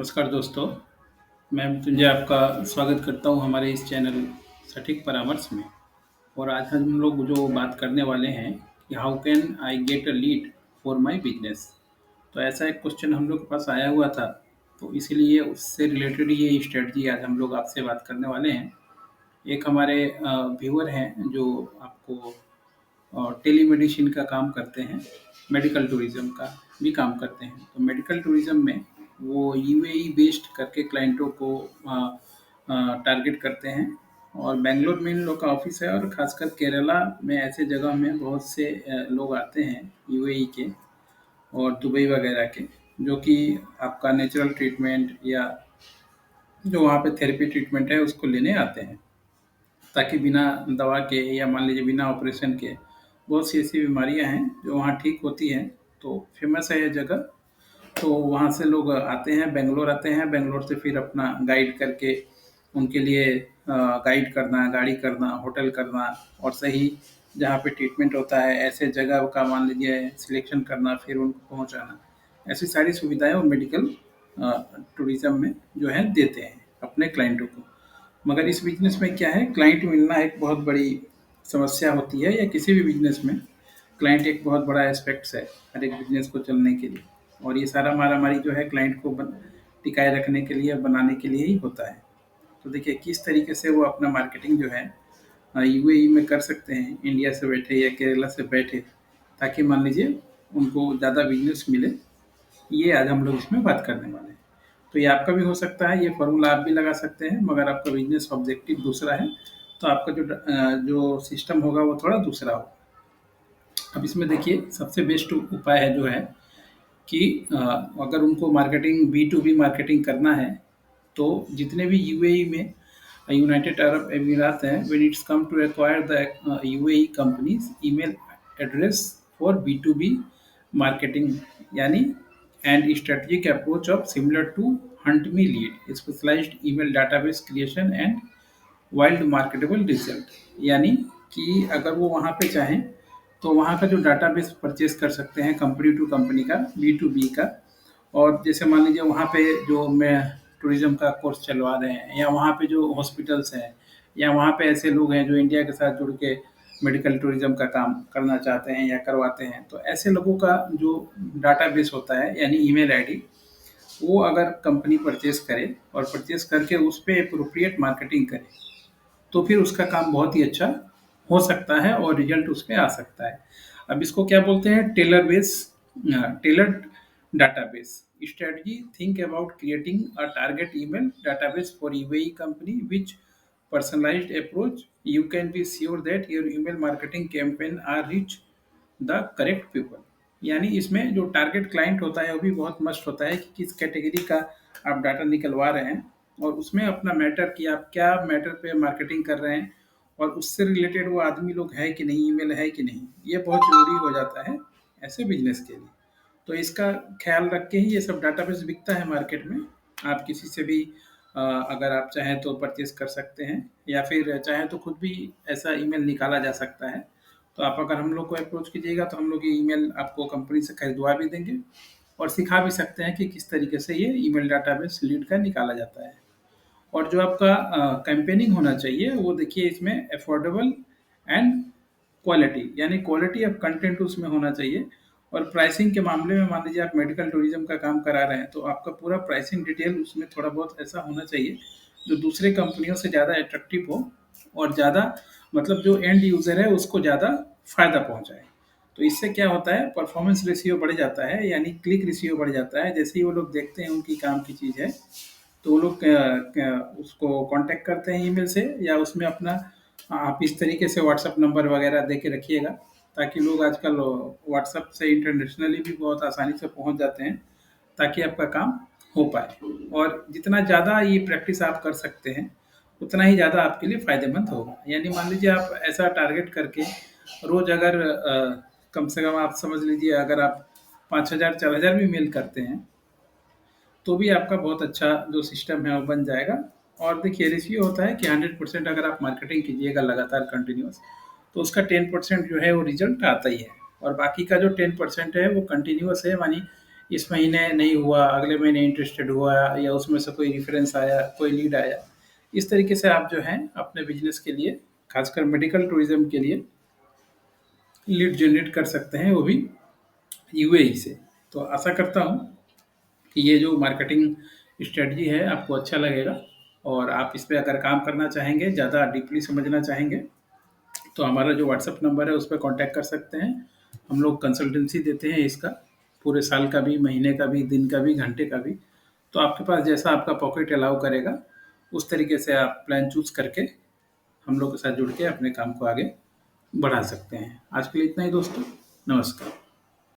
नमस्कार दोस्तों, मैं मृत्युंजय आपका स्वागत करता हूँ हमारे इस चैनल सटीक परामर्श में। और आज हम लोग जो बात करने वाले हैं कि how can I get a lead for my business. तो ऐसा एक क्वेश्चन हम लोग के पास आया हुआ था, तो इसीलिए उससे रिलेटेड ये स्ट्रेटजी आज हम लोग आपसे बात करने वाले हैं। एक हमारे व्यूअर हैं जो आपको टेलीमेडिसिन का काम करते हैं, मेडिकल टूरिज़्म का भी काम करते हैं। तो मेडिकल टूरिज़्म में वो यूएई बेस्ड करके क्लाइंटों को टारगेट करते हैं। और बैंगलोर में इन लोग का ऑफिस है, और खासकर केरला में ऐसे जगह में बहुत से लोग आते हैं यूएई के और दुबई वगैरह के, जो कि आपका नेचुरल ट्रीटमेंट या जो वहाँ पे थेरेपी ट्रीटमेंट है उसको लेने आते हैं, ताकि बिना दवा के या मान लीजिए बिना ऑपरेशन के बहुत सी ऐसी बीमारियां हैं जो वहाँ ठीक होती हैं। तो फेमस है ये जगह। तो वहाँ से लोग आते हैं, बेंगलोर आते हैं, बेंगलोर से फिर अपना गाइड करके उनके लिए गाइड करना, गाड़ी करना, होटल करना, और सही जहाँ पे ट्रीटमेंट होता है ऐसे जगह का मान लीजिए सिलेक्शन करना, फिर उनको पहुँचाना। ऐसी सारी सुविधाएं वो मेडिकल टूरिज्म में जो है देते हैं अपने क्लाइंटों को। मगर इस बिजनेस में क्या है, क्लाइंट मिलना एक बहुत बड़ी समस्या होती है, या किसी भी बिजनेस में क्लाइंट एक बहुत बड़ा एस्पेक्ट्स है हर एक बिजनेस को चलने के लिए। और ये सारा मारामारी जो है क्लाइंट को टिकाए रखने के लिए, बनाने के लिए ही होता है। तो देखिए किस तरीके से वो अपना मार्केटिंग जो है यूएई में कर सकते हैं, इंडिया से बैठे या केरला से बैठे, ताकि मान लीजिए उनको ज़्यादा बिजनेस मिले। ये आज हम लोग इसमें बात करने वाले हैं। तो ये आपका भी हो सकता है, ये फ़ॉर्मूला आप भी लगा सकते हैं, मगर आपका बिज़नेस ऑब्जेक्टिव दूसरा है, तो आपका जो सिस्टम होगा वो थोड़ा दूसरा होगा। अब इसमें देखिए सबसे बेस्ट उपाय है जो है कि अगर उनको marketing B to B marketing करना है, तो जितने भी यूएई में यूनाइटेड अरब अमीरात हैं, when it's come to acquire the UAE companies email address for B to B marketing, यानी and strategic approach of similar to hunt me lead specialised email database creation and wild marketable result. यानी कि अगर वो वहाँ पे चाहें तो वहाँ का जो डाटाबेस परचेज कर सकते हैं कंपनी टू कंपनी का, बी टू बी का। और जैसे मान लीजिए वहाँ पे जो मैं टूरिज्म का कोर्स चलवा रहे हैं, या वहाँ पे जो हॉस्पिटल्स हैं, या वहाँ पे ऐसे लोग हैं जो इंडिया के साथ जुड़ के मेडिकल टूरिज्म का काम करना चाहते हैं या करवाते हैं, तो ऐसे लोगों का जो डाटाबेस होता है यानी ईमेल आईडी, वो अगर कंपनी परचेज करे और परचेज करके उस पे अप्रोप्रिएट मार्केटिंग करे, तो फिर उसका काम बहुत ही अच्छा हो सकता है और रिजल्ट उस पे आ सकता है। अब इसको क्या बोलते हैं, tailored database strategy. Think about creating a target email database for UAE company which personalized approach, you can be sure that your email marketing campaign are reach the correct people. यानी इसमें जो टारगेट क्लाइंट होता है वो भी बहुत must होता है कि किस कैटेगरी का आप डाटा निकलवा रहे हैं, और उसमें अपना मैटर कि आप क्या मैटर पे मार्केटिंग कर रहे हैं, और उससे रिलेटेड वो आदमी लोग है कि नहीं, ईमेल है कि नहीं, ये बहुत ज़रूरी हो जाता है ऐसे बिजनेस के लिए। तो इसका ख्याल रख के ही ये सब डाटाबेस बिकता है मार्केट में। आप किसी से भी अगर आप चाहें तो परचेज कर सकते हैं, या फिर चाहें तो खुद भी ऐसा ईमेल निकाला जा सकता है। तो आप अगर हम लोग को अप्रोच कीजिएगा तो हम लोग ये ईमेल आपको कंपनी से खरीदवा भी देंगे, और सिखा भी सकते हैं कि किस तरीके से ये ईमेल डाटाबेस लीड का निकाला जाता है। और जो आपका कैंपेनिंग होना चाहिए वो देखिए इसमें अफोर्डेबल एंड क्वालिटी, यानी क्वालिटी ऑफ कंटेंट उसमें होना चाहिए। और प्राइसिंग के मामले में मान लीजिए आप मेडिकल टूरिज्म का काम करा रहे हैं, तो आपका पूरा प्राइसिंग डिटेल उसमें थोड़ा बहुत ऐसा होना चाहिए जो दूसरे कंपनियों से ज़्यादा अट्रैक्टिव हो, और ज़्यादा मतलब जो एंड यूज़र है उसको ज़्यादा फ़ायदा पहुँचाए। तो इससे क्या होता है, परफॉर्मेंस रेशियो बढ़ जाता है, यानी क्लिक रेशियो बढ़ जाता है। जैसे ही वो लोग देखते हैं उनकी काम की चीज़ है, तो वो लोग उसको कांटेक्ट करते हैं ईमेल से, या उसमें अपना आप इस तरीके से व्हाट्सएप नंबर वगैरह दे के रखिएगा, ताकि लोग आजकल व्हाट्सएप से इंटरनेशनली भी बहुत आसानी से पहुंच जाते हैं, ताकि आपका काम हो पाए। और जितना ज़्यादा ये प्रैक्टिस आप कर सकते हैं उतना ही ज़्यादा आपके लिए फ़ायदेमंद होगा। यानी मान लीजिए आप ऐसा टारगेट करके रोज़ अगर कम से कम आप समझ लीजिए अगर आप 5,000 4,000 भी मेल करते हैं, तो भी आपका बहुत अच्छा जो सिस्टम है वो बन जाएगा। और देखिए रेशियो होता है कि 100% अगर आप मार्केटिंग कीजिएगा लगातार कंटिन्यूअस, तो उसका 10% जो है वो रिजल्ट आता ही है। और बाकी का जो 10% है वो कंटिन्यूअस है, मानी इस महीने नहीं हुआ, अगले महीने इंटरेस्टेड हुआ, या उसमें से कोई रेफरेंस आया, कोई लीड आया। इस तरीके से आप जो है अपने बिजनेस के लिए, खासकर मेडिकल टूरिज्म के लिए लीड जनरेट कर सकते हैं, वो भी यूएई से। तो आशा करता हूँ कि ये जो मार्केटिंग स्ट्रेटजी है आपको अच्छा लगेगा, और आप इस पे अगर काम करना चाहेंगे, ज़्यादा डीपली समझना चाहेंगे, तो हमारा जो व्हाट्सएप नंबर है उस पर कांटेक्ट कर सकते हैं। हम लोग कंसल्टेंसी देते हैं इसका, पूरे साल का भी, महीने का भी, दिन का भी, घंटे का भी। तो आपके पास जैसा आपका पॉकेट अलाउ करेगा, उस तरीके से आप प्लान चूज करके हम लोग के साथ जुड़ के अपने काम को आगे बढ़ा सकते हैं। आज के लिए इतना ही दोस्तों। नमस्कार।